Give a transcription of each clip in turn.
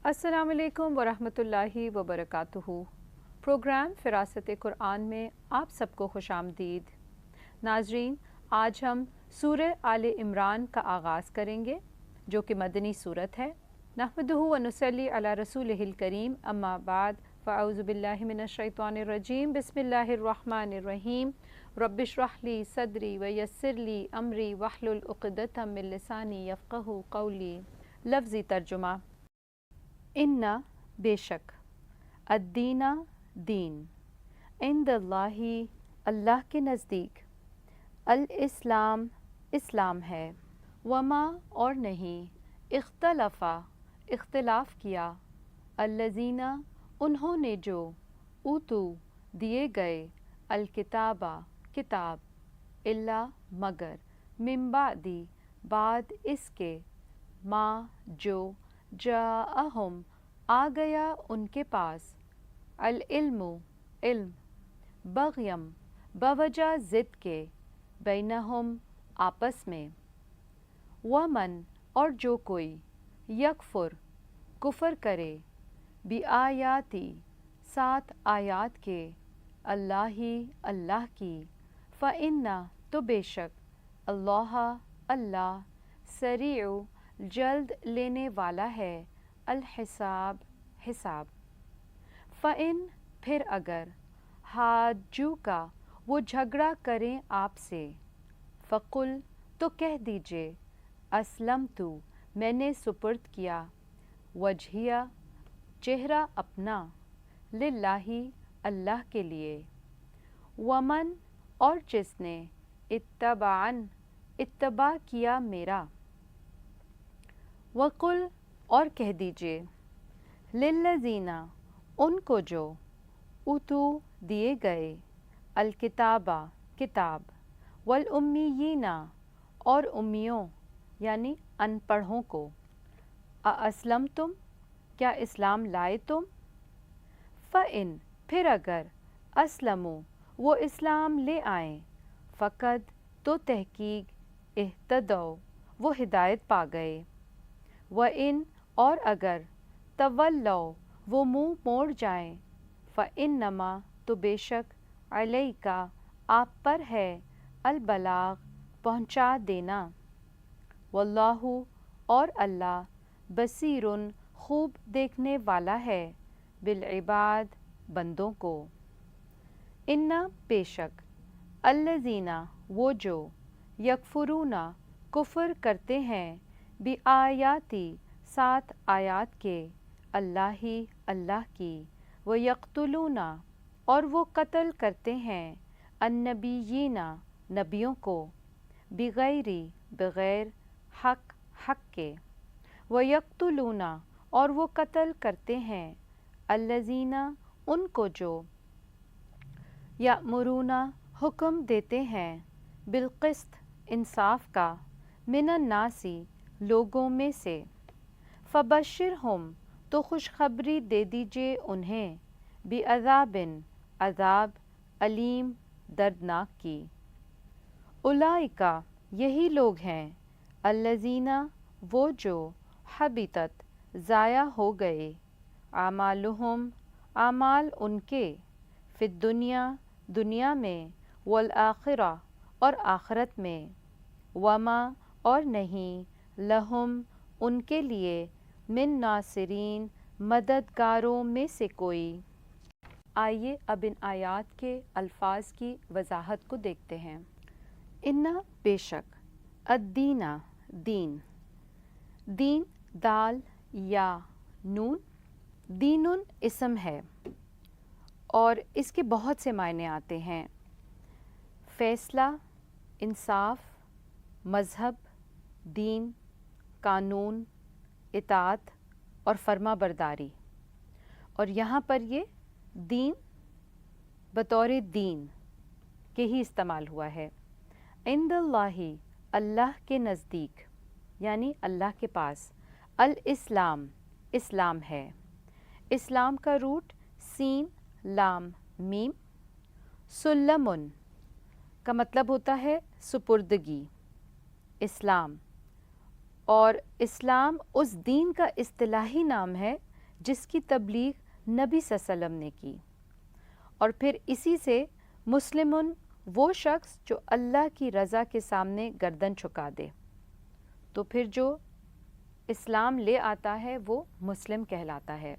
السلام علیکم ورحمۃ اللہ وبرکاتہ۔ پروگرام فراست قرآن میں آپ سب کو خوش آمدید۔ ناظرین، آج ہم سورہ آل عمران کا آغاز کریں گے جو کہ مدنی سورت ہے۔ نحمدہ و نصلی علی رسولہ الکریم، اما بعد، فاعوذ باللہ من الشیطان الرجیم، بسم اللہ الرحمن الرحیم۔ رب اشرح لی صدری ویسر لی امری واحلل عقدۃ من لسانی یفقہوا قولی۔ لفظی ترجمہ: اِنَّ بے شک، الدینَ دین، عند اللہ اللہ کے نزدیک، الاسلام اسلام ہے، وما اور نہیں، اختلفا اختلاف کیا، الذین انہوں نے جو، اوتو دیے گئے، الکتابہ کتاب، الا مگر، من بعد بعد اس کے، ما جو، جاءہم آ گیا ان کے پاس، العلم علم، بغیم بوجہ ضد کے، بینہم آپس میں، ومن اور جو کوئی، یکفر کفر کرے، بآیاتی ساتھ آیات کے، اللہ اللہ کی، فإنہ تو بے شک، اللہ اللہ، سریع جلد لینے والا ہے، الحساب حساب۔ فإن پھر اگر، حاجوکا وہ جھگڑا کریں آپ سے، فقل تو کہہ دیجئے، اسلمت میں نے سپرد کیا، وجہیہ چہرہ اپنا، للہ اللہ کے لیے، ومن اور جس نے، اتبعن اتباع کیا میرا، وقل اور کہہ دیجئے، للذین ان کو جو، اوتو دیے گئے، الکتابہ کتاب، والامیین اور امیوں یعنی ان پڑھوں کو، ااسلمتم کیا اسلام لائے تم، فإن پھر اگر، اسلموا وہ اسلام لے آئیں، فقد تو تحقیق، اہتدوا وہ ہدایت پا گئے، وإن اور اگر، تولوا وہ منہ موڑ جائیں، فإنما تو بے شک، علیک آپ پر ہے، البلاغ پہنچا دینا، واللہ اور اللہ، بصیر خوب دیکھنے والا ہے، بالعباد بندوں کو۔ ان بے شک، الذین وہ جو، یکفرون کفر کرتے ہیں، بآیاتی ساتھ آیات کے، اللہ اللہ کی، ویقتلون اور وہ قتل کرتے ہیں، النبیین نبیوں کو، بغیر بغیر، حق حق کے، ویقتلون اور وہ قتل کرتے ہیں، الذین ان کو جو، یأمرون حکم دیتے ہیں، بالقسط انصاف کا، من الناس لوگوں میں سے، فبشرہم تو خوشخبری دے دیجئے انہیں، بعذاب عذاب، علیم دردناک کی، اولئک یہی لوگ ہیں، الذین وہ جو، حبطت ضائع ہو گئے، اعمالہم اعمال ان کے، فی الدنیا دنیا میں، والآخرہ اور آخرت میں، وما اور نہیں، لہم ان کے لیے، من ناصرین مددگاروں میں سے کوئی۔ آئیے اب ان آیات کے الفاظ کی وضاحت کو دیکھتے ہیں۔ ان بے شک، الدین دین، دین دال یا نون، دین اسم ہے اور اس کے بہت سے معنی آتے ہیں، فیصلہ، انصاف، مذہب، دین، قانون، اطاعت اور فرما برداری، اور یہاں پر یہ دین بطور دین کے ہی استعمال ہوا ہے۔ عند اللہ اللہ کے نزدیک یعنی اللہ کے پاس، الاسلام اسلام ہے، اسلام کا روٹ سین لام میم، سلمن کا مطلب ہوتا ہے سپردگی، اسلام، اور اسلام اس دین کا اصطلاحی نام ہے جس کی تبلیغ نبی صلی اللہ علیہ وسلم نے کی. اور پھر اسی سے مسلمن وہ شخص جو اللہ کی رضا کے سامنے گردن جھکا دے. تو پھر جو اسلام لے آتا ہے وہ مسلم کہلاتا ہے.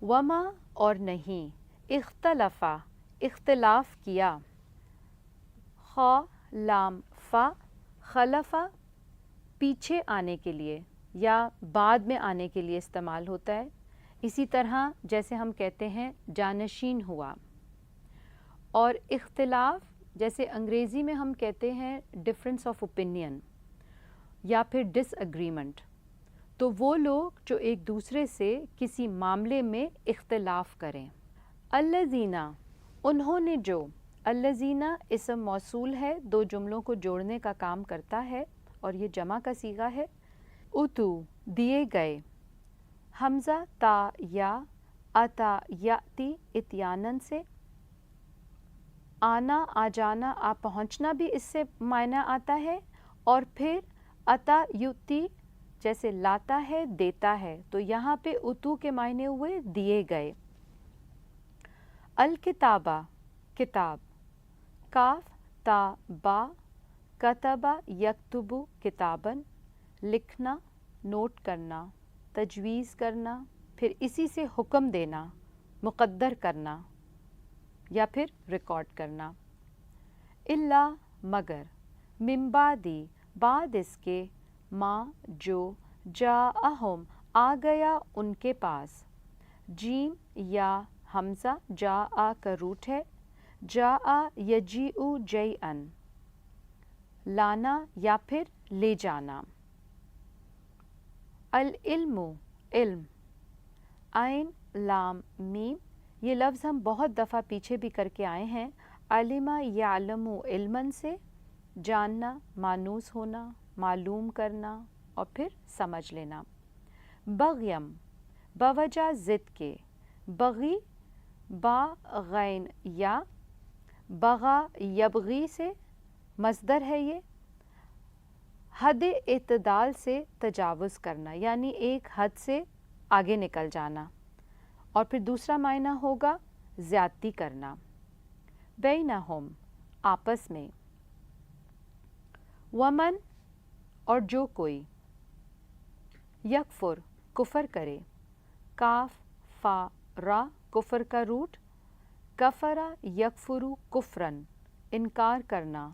وما اور نہیں اختلافا اختلاف کیا. خا لام فا خلفا پیچھے آنے کے لیے یا بعد میں آنے کے لیے استعمال ہوتا ہے. اسی طرح جیسے ہم کہتے ہیں جانشین ہوا. اور اختلاف جیسے انگریزی میں ہم کہتے ہیں ڈفرینس آف اوپینین یا پھر ڈس اگریمنٹ. تو وہ لوگ جو ایک دوسرے سے کسی معاملے میں اختلاف کریں. الذین انہوں نے جو. الذین اسم موصول ہے, دو جملوں کو جوڑنے کا کام کرتا ہے اور یہ جمع کا صیغہ ہے. اتو دیے گئے. حمزہ تا یا اتا یاتی اتیانن سے. آنا آ جانا آ پہنچنا بھی اس سے معنی آتا ہے. اور پھر اتا یوتی جیسے لاتا ہے دیتا ہے, تو یہاں پہ اتو کے معنی ہوئے دیے گئے. الکتابہ کتاب. کاف تا با کتبہ یکتبو کتابن لکھنا نوٹ کرنا تجویز کرنا پھر اسی سے حکم دینا مقدر کرنا یا پھر ریکارڈ کرنا. الا مگر من بعدی بعد اس کے ما جو جاءہم آ گیا ان کے پاس. جیم یا حمزہ جاء کا روٹ ہے. جاء یجیء جیئن لانا یا پھر لے جانا. العلم علم. عین لام میم یہ لفظ ہم بہت دفعہ پیچھے بھی کر کے آئے ہیں. علم یعلم علماً سے جاننا مانوس ہونا معلوم کرنا اور پھر سمجھ لینا. بغیم بوجہ ضد کے. بغی با غین یا بغا یبغی سے مصدر ہے یہ. حد اعتدال سے تجاوز کرنا یعنی ایک حد سے آگے نکل جانا. اور پھر دوسرا معنی ہوگا زیادتی کرنا. بینہم آپس میں. ومن اور جو کوئی. یکفر کفر کرے. کاف فا را کفر کا روٹ. کفرا یکفرو کفرن انکار کرنا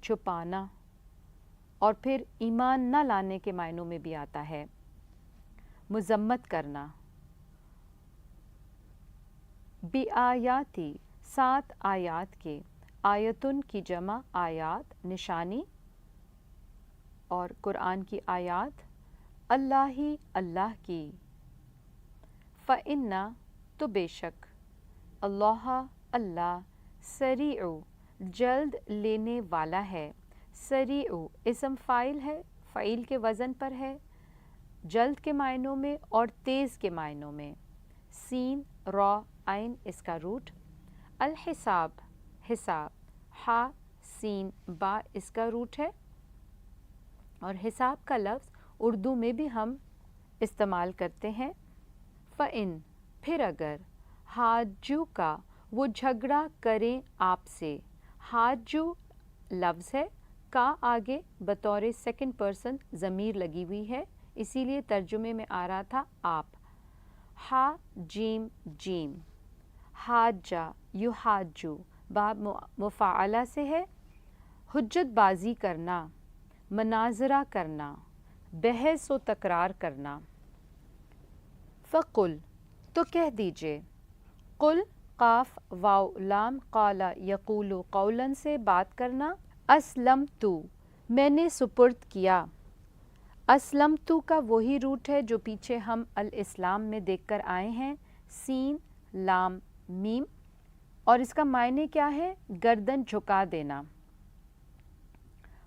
چھپانا. اور پھر ایمان نہ لانے کے معنوں میں بھی آتا ہے. مذمت کرنا. بی آیاتی 7 آیات کے. آیتن کی جمع آیات نشانی اور قرآن کی آیات. اللہ ہی اللہ کی. فإنّ تو بے شک. اللہ اللہ سریع جلد لینے والا ہے. سریع اسم فاعل ہے فعیل کے وزن پر ہے جلد کے معنوں میں اور تیز کے معنوں میں. سین را عین اس کا روٹ. الحساب حساب. ہا سین با اس کا روٹ ہے. اور حساب کا لفظ اردو میں بھی ہم استعمال کرتے ہیں. فَإِن پھر اگر. حاجو کا وہ جھگڑا کریں آپ سے. حاجو لفظ ہے کا آگے بطور سیکنڈ پرسن ضمیر لگی ہوئی ہے اسی لیے ترجمے میں آ رہا تھا آپ. ہا جیم جیم. حاجہ یحاجو باب مفاعلہ سے ہے. حجت بازی کرنا مناظرہ کرنا بحث و تکرار کرنا. فقل تو کہہ دیجئے. قل قاف واو لام قال یقول قولا سے بات کرنا. اسلمت میں نے سپرد کیا. اسلمت کا وہی روٹ ہے جو پیچھے ہم الاسلام میں دیکھ کر آئے ہیں. سین لام میم. اور اس کا معنی کیا ہے؟ گردن جھکا دینا.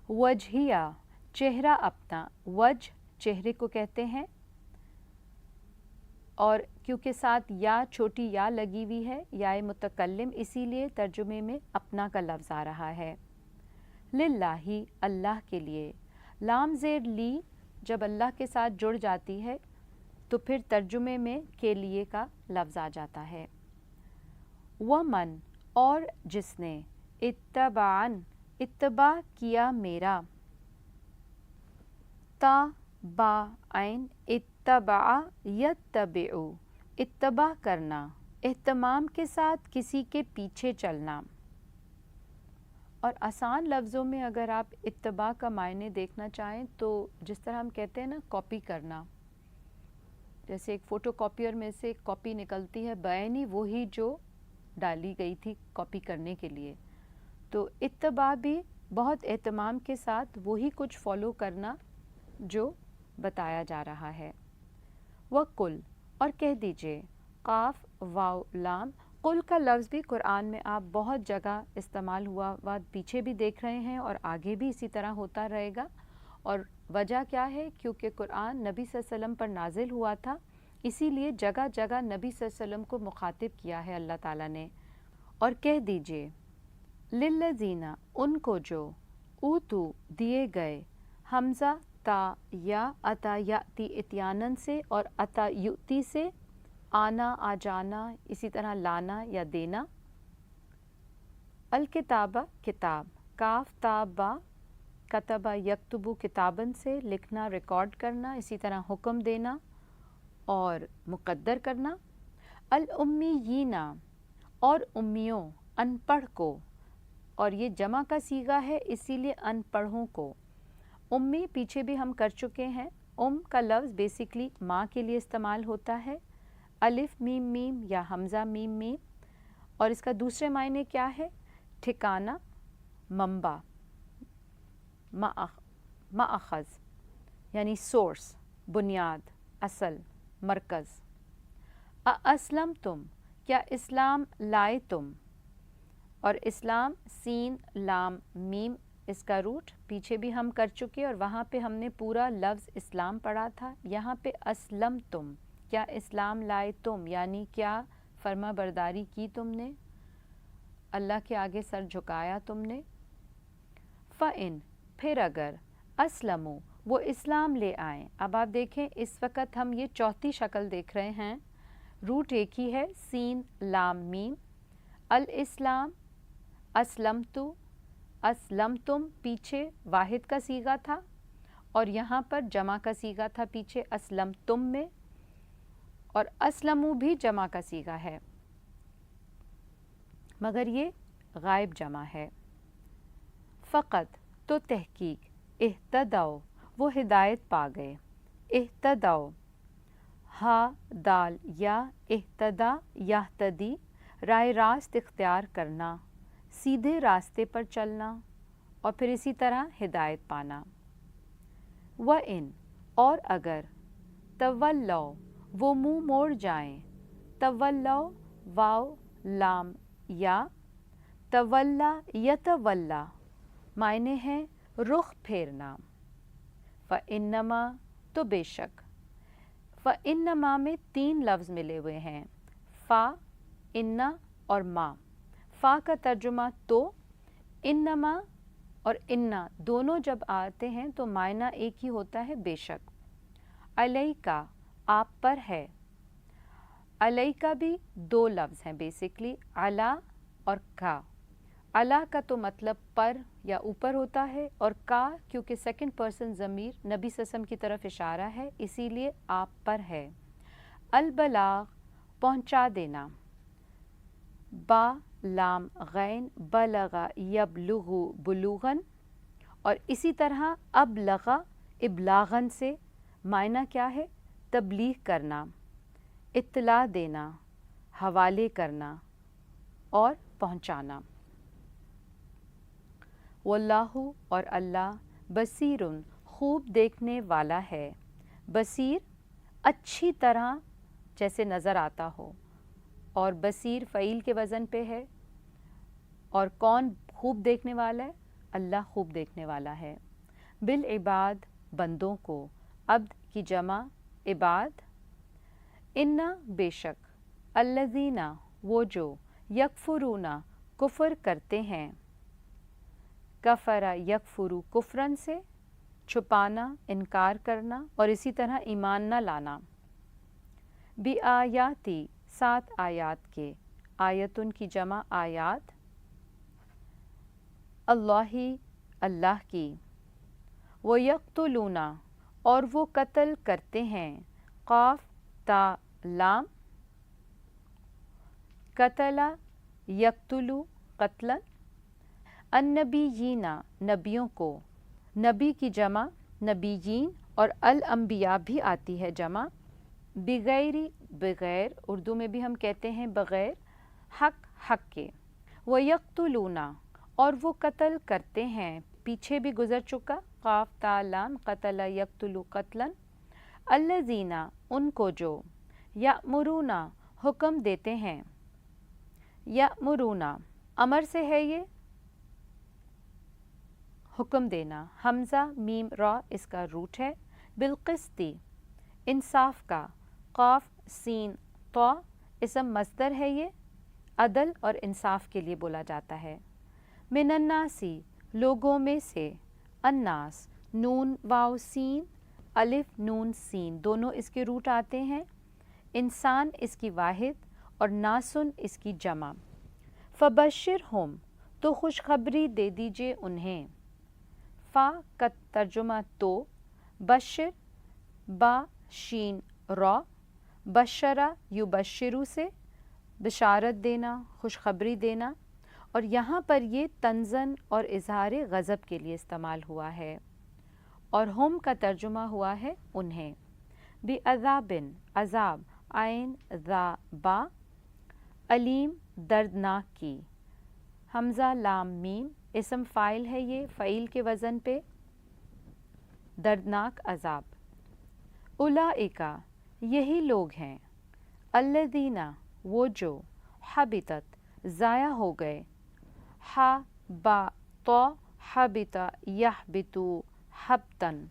وجہیہ چہرہ اپنا. وجہ چہرے کو کہتے ہیں اور کیونکہ ساتھ یا چھوٹی یا لگی ہوئی ہے یا متکلم اسی لیے ترجمے میں اپنا کا لفظ آ رہا ہے. للہ اللہ کے لیے. لام زیر لی جب اللہ کے ساتھ جڑ جاتی ہے तो फिर तर्जुमे में के लिए का लफ्ज़ आ जाता है। वमन और जिसने इत्तबान इत्तबा किया मेरा, ता बा आइन इत्तबा यत्तबिउ इत्तबा करना, एहतमाम के साथ किसी के पीछे चलना। और आसान लफ्ज़ों में अगर आप इत्तबा का मायने देखना चाहें तो जिस तरह हम कहते हैं ना कॉपी करना, जैसे एक फ़ोटोकॉपियर में से एक कॉपी निकलती है बैनी वही जो डाली गई थी कॉपी करने के लिए, तो इत्तबा भी बहुत एहतमाम के साथ वही कुछ फॉलो करना जो बताया जा रहा है। वकुल और कह दीजिए, काफ वाव लाम, कुल का लफ्ज़ भी कुरान में आप बहुत जगह इस्तेमाल हुआ हुआ पीछे भी देख रहे हैं और आगे भी इसी तरह होता रहेगा। और वजह क्या है, क्योंकि कुरान नबी सल्लल्लाहु अलैहि वसल्लम पर नाजिल हुआ था, इसीलिए जगह जगह नबी सल्लल्लाहु अलैहि वसल्लम को मुखातिब किया है अल्लाह ताला ने। और कह दीजिए, लिल्लज़ीना उनको जो, ऊतू दिए गए, हमज़ा ता या अता याती इत्यानन से और अता युती से, आना आ जाना, इसी तरह लाना या देना। अल किताबा किताब, काफ ताबा कतबा यक्तुबु किताबन से लिखना रिकॉर्ड करना, इसी तरह हुक्म देना और मुक़द्दर करना। अल उम्मीयीना और उम्मियों अनपढ़ को, और ये जमा का सीगा है इसीलिए अनपढ़ों को। उम्मी पीछे भी हम कर चुके हैं, का लफ्ज़ बेसिकली माँ के लिए इस्तेमाल होता है, अलिफ मीम मीम या हमज़ा मीम मीम, और इसका दूसरे मायने क्या है, ठिकाना, मंबा, माअख़ज़ यानी सोर्स, बुनियाद, असल, मरकज़। असलम तुम, क्या इस्लाम लाए तुम, और इस्लाम सीन लाम मीम इसका रूट पीछे भी हम कर चुके और वहाँ पे हमने पूरा लफ्ज़ इस्लाम पढ़ा था। यहाँ पे असलम तुम, क्या इस्लाम लाए तुम, यानी क्या फर्मा बरदारी की तुमने, अल्लाह के आगे सर झुकाया तुमने। फ़इन फिर अगर, असलमु वो इस्लाम ले आएँ। अब आप देखें इस वक्त हम ये चौथी शक्ल देख रहे हैं, रूट एक ही है, सीन लाम मीम, अल इस्लाम, असलम तु, असलम तुम पीछे वाहिद का सीगा था और यहाँ पर जमा का सीगा था पीछे असलम तुम में, और असलमु भी जमा का सीगा है मगर ये गायब जमा है। फ़क़त तो तहकीक, इह्तदाओ वो हिदायत पा गए, इह्तदाओ हा दाल या इह्तदा याहतदी राय रास्त इख्तियार करना, सीधे रास्ते पर चलना और फिर इसी तरह हिदायत पाना। व इन और अगर, तवल्लौ वो मुँह मोड़ जाएं, तवल्लौ वाव लाम या, तवल्ला यतवल्ला मायने हैं रुख फेरना। फ़ इन्नमा तो बेशक, फ़ इन्नमा में तीन लफ्ज़ मिले हुए हैं, फ़ा, इन्ना और मा। फ़ा का तर्जुमा तो, इन्नमा और इन्ना दोनों जब आते हैं तो मायना एक ही होता है बेशक। अलैका आप पर है, अलैका भी दो लफ्ज़ हैं बेसिकली, अला और का। अला का तो मतलब पर या ऊपर होता है, और का क्योंकि सेकंड पर्सन ज़मीर नबी सल्लल्लाहु अलैहि वसल्लम की तरफ इशारा है इसीलिए आप पर है। अल-बलाग पहुँचा देना, बा लाम गैन बलगा यबलुगु बुलूगन, और इसी तरह अबलगा इबलागन से मायना क्या है, तबलीग करना, इत्तला देना, हवाले करना और पहुँचाना। वल्लाहु और अल्लाह बसीरुन खूब देखने वाला है, बसीर अच्छी तरह जैसे नज़र आता हो, और बसीर फ़ईल के वज़न पे है, और कौन खूब देखने वाला है, अल्लाह खूब देखने वाला है। बिल इबाद बंदों को, अब्द की जमा इबाद। इन्ना बेशक, अल्लज़ीना वो जो, यकफुरूना कुफ़र करते हैं, कफ़रा यकफुरू कुफ़रन से छुपाना, इनकार करना और इसी तरह ईमान न लाना। बिआयाती 7 आयात के, आयतुन की जमा आयात, अल्लाही अल्लाह की, वो यक़्तुलूना और वो कत्ल करते हैं, क़ाफ ता लाम, कतला यक़्तुलु क़त्लन, अन्नबीयीना नबियों को, नबी की जमा नबीयीन और अल अंबिया भी आती है जमा, बिगैरी बगैर, उर्दू में भी हम कहते हैं बगैर, हक के, व यक़्तुलूना और वो कत्ल करते हैं, पीछे भी गुज़र चुका, क़ाफ ता लाम क़तला यक़्तुलु क़त्लन, अल्लज़ीना उनको जो, यअमुरूना हुक्म देते हैं, यअमुरूना अमर से है ये हुक्म देना, हमज़ा मीम रा इसका रूट है, बिलक़िस्ती इंसाफ का, क़ाफ सीन तो इसम मस्दर है ये, अदल और इंसाफ के लिए बोला जाता है, मिनन्नासी लोगों में से, अन्नास नून वाव सीन, अलिफ नून सीन दोनों इसके रूट आते हैं, इंसान इसकी वाहिद और नासुन इसकी जमा, फ़बश्शिर हम तो खुशखबरी दे दीजिए उन्हें, फ़ा का तर्जुमा तो, बश्शिर बा शीन रा, बशरा युबश्शिरु से बिशारत देना, खुशखबरी देना, और यहाँ पर ये तंज़न और इज़हार गज़ब के लिए इस्तेमाल हुआ है, और हम का तर्जुमा हुआ है उन्हें, बि अज़ाबिन अज़ाब आइन ज़ा बा, अलीम दर्दनाक की, हमज़ा लाम मीम इसम फ़ाइल है ये फ़ईल के वज़न पे, दर्दनाक अज़ाब, उलाइका यही लोग हैं, अल्लज़ीना वो जो, हबितत ज़ाया हो गए, हा बा तो हबिता यहबितु हब्तन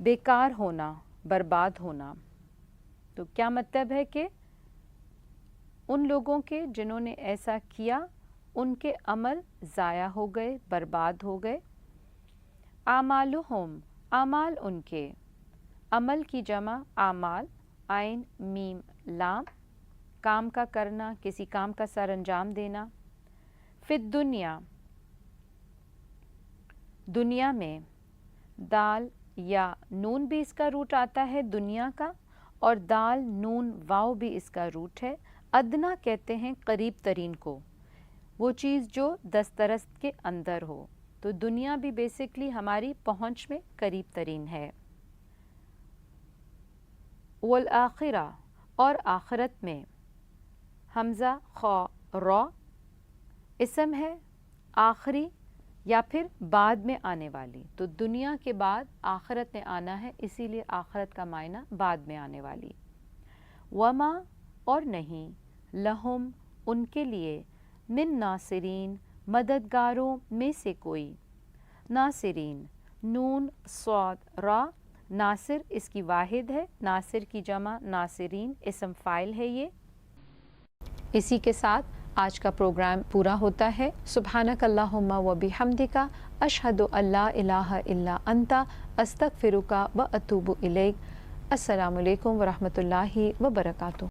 बेकार होना, बर्बाद होना। तो क्या मतलब है कि उन लोगों के जिन्होंने ऐसा किया उनके अमल ज़ाया हो गए, बर्बाद हो गए, आमालुहुम आमाल उनके, अमल की जमा आमाल आइन मीम लाम, काम का करना, किसी काम का सर अंजाम देना, फिर दुनिया दुनिया में, दाल या नून भी इसका रूट आता है दुनिया का, और दाल नून वाव भी इसका रूट है, अदना कहते हैं करीब तरीन को, वो चीज़ जो दस्तरस के अंदर हो, तो दुनिया भी बेसिकली हमारी पहुँच में करीब तरीन है, वल आखिरा और आखिरत में, हमज़ा खा रा इसम है आखिरी या फिर बाद में आने वाली, तो दुनिया के बाद आखिरत में आना है, इसीलिए आखिरत का मायना बाद में आने वाली, वमा और नहीं, लहुम उनके लिए, मिन नासिरीन मददगारों में से कोई, नासिरीन नून स्वाद रा, नासिर इसकी वाहिद है, नासिर की जमा नासिरीन इसम फ़ाइल है ये। इसी के साथ आज का प्रोग्राम पूरा होता है। सुब्हानक अल्लाहुम्मा व बिहम्दिका अशहदु अल्ला इलाहा इल्ला अंता अस्तगफिरुका व अतूबु इलैक। अस्सलामु अलैकुम व रहमतुल्लाहि व बरकातुहू।